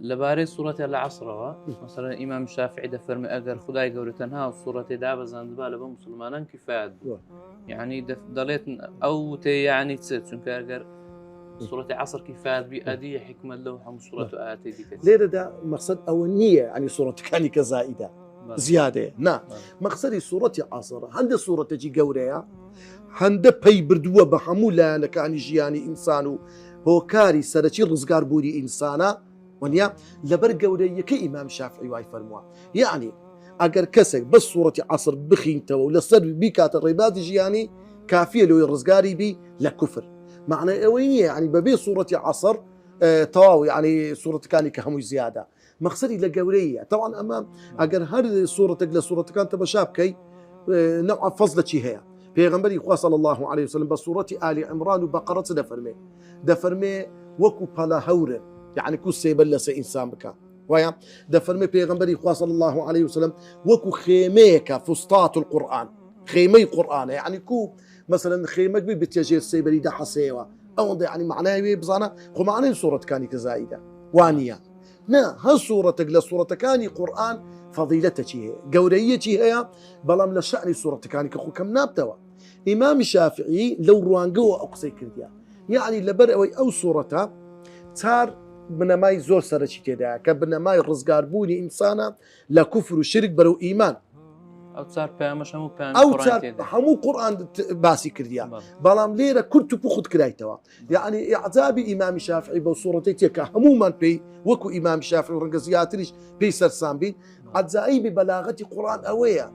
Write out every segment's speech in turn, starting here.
لبارەی سوورەتێ لە عەسرەوە مەسەڵەن ئیمام شافعی دەفەرمێ ئەگەر خودای گەورە تەنها سوورەتێ دابەزاندبا لەبە موسڵمانان کیفایەت بوو. یعنی دەڵێت ئەو وتەیە یعنی چ چونکە ئەگەر سوورەتی عەسر کیفایەت بی ئەدیە حیکمەت لەو هەموو سوورەت و ئاەتی دیکە. لێرەدا مەقسەد ئەوە نییە ینی سوورەتەکانی کە زائیدە زیادەیە نا مەقسەدی سوورەتی عەسرە هەندێک سوورەتێکی گەورەیە هەندە پەی بردووە بە هەموو لایەنەکانی ژیانی ئینسان و هۆکاری سەرەکی ڕزگاربوونی ئینسانە وەنیا لەبەر گەورەیەکە ئیمام شافعی وای فەرمووە یعنی ئەگەر کەسێک بەس سوورەتی عەسر بخینتەوە و لەسەر بیکاتە ڕێبازی ژیانی کافیە لەوەی ڕزگاری بی لە کوفر معنای ئەوەی نییە ینی بەبێ سوورەتی عەسر تەواو ینی سوورەتەکانی کە هەمووی زیادە مەقسەدی لە گەورەیە تەوان ئەمە ئەگەر هەر سوورەتێک لە سوورەتەکان تەماشا بکەی نەوع فەزلێکی هەیە پێغەمبەری خوا صلی الله عليه وسلم بە سوورەتی ئالی عیمران و بەقەرە چ دەفەرمێ وەکو پەلە هەورە یعنی کو سێبەر لەسەر ئینسان بکە وایە دەفەرمێ پێغەمبەری خوا صلی الله عليه وسلم وەکو خێمەیەکە فوستات القورئان خێمەی قورئانە یعنی کو مثلا خێمەک بی بتێژێر سێبەری دە حەسەیەوە ئەوەندە یعنی معنای وێ بزانە خۆ معنای سوورەتەکانی کە زائیدە وانە نا هەر سوورەتێک لە سوورەتەکانی قورئان فەضیلەتێکی هەیە گەورەیەکی هەیە بەڵام لە شەعنی سوورەتەکانی کە خۆ کەم نابتەوە ئیمامی شافعی لەو ڕوانگەوە ئەو قسەی کردیە یعنی لەبەر ئەوەی ئەو سوورەتە چار بنەمای زۆر سەرەکی تێدایە کە بنەمای ڕزگاربوونی ئینسانە لە کوفر و شرک بەرەو ئیمان ئەو چار پەیامەش هەموو قورئان باسی کردیە بەڵام لێرە کورت و پوخت کرایتەوە یعنی ئیعجابی ئیمامی شافعی بەو سوورەتەی تێکە هەمومان پێی وەکو ئیمامی شافعی و ڕەنگە زیاتریش پێی سەرسان بین عجائبی بەلاغەتی قورئان ئەوەیە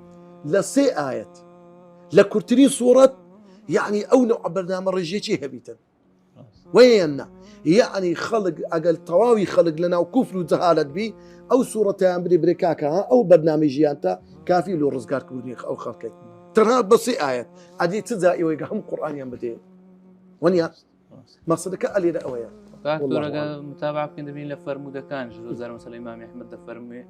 لە سێ ئاەت لە کورتترین سوورەت یعنی ئەو نوع بەرنامە ڕێژێکی هەبیتن وێنە یعنی خەڵک ئەگەر تەواوی خەڵک لە ناو کوفر و جەهالەت بی ئەو سوورەتیان بدێ برێکاکە ئەو بەرنامەی ژیانتە کافی لۆ ڕزگارکردنی ئەو خەڵکەی تەنها بە سێ ئاەت ئەدی چ جائیەوەی هەموو قورئانیان بدێ وەنیا مەقسەدەکە ئەلێرە ئەوەیە متابع بکەین دەبین لە فەرموودەکانش زار مەسەڵەی ئیمامی ئەحمەد دەفەرموێ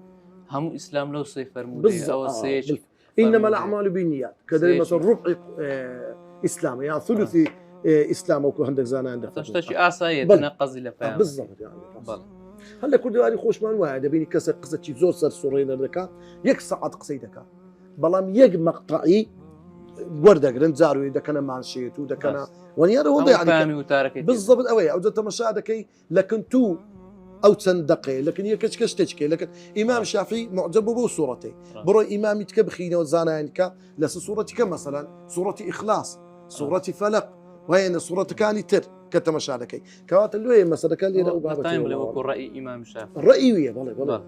هەموو ئیسلام لەو سێ فەرموودەیە ئەوە سێیەکی إنما الأعمال بالنيات كذا مثلا ربع إسلام يعني ثلث إسلام وكو هندك زانان دفع تشتشي آساية تنقص إلى فهم بالضبط يعني هلا كل دواري خوش مان واحد بيني كسر قصة شي زور سر سورينا دكا يك ساعات قصيدك بلام يك مقطعي وردك رنزارو إذا كان مع الشيء وإذا كان ونيارو وضع يعني بالضبط أوي أو زت مشاهدك لكن تو أو تصندقي لكن هي كش تشكي لكن إمام الشافعي معجب بو صورتي برو إمامي تكبخينا وزانانك لس صورتك مثلا صورة إخلاص صورة فلق وهي صورة كاني تر كتمشاهدك كوات اللي هي مثلا كان لي رأي إمام الشافعي الرأي والله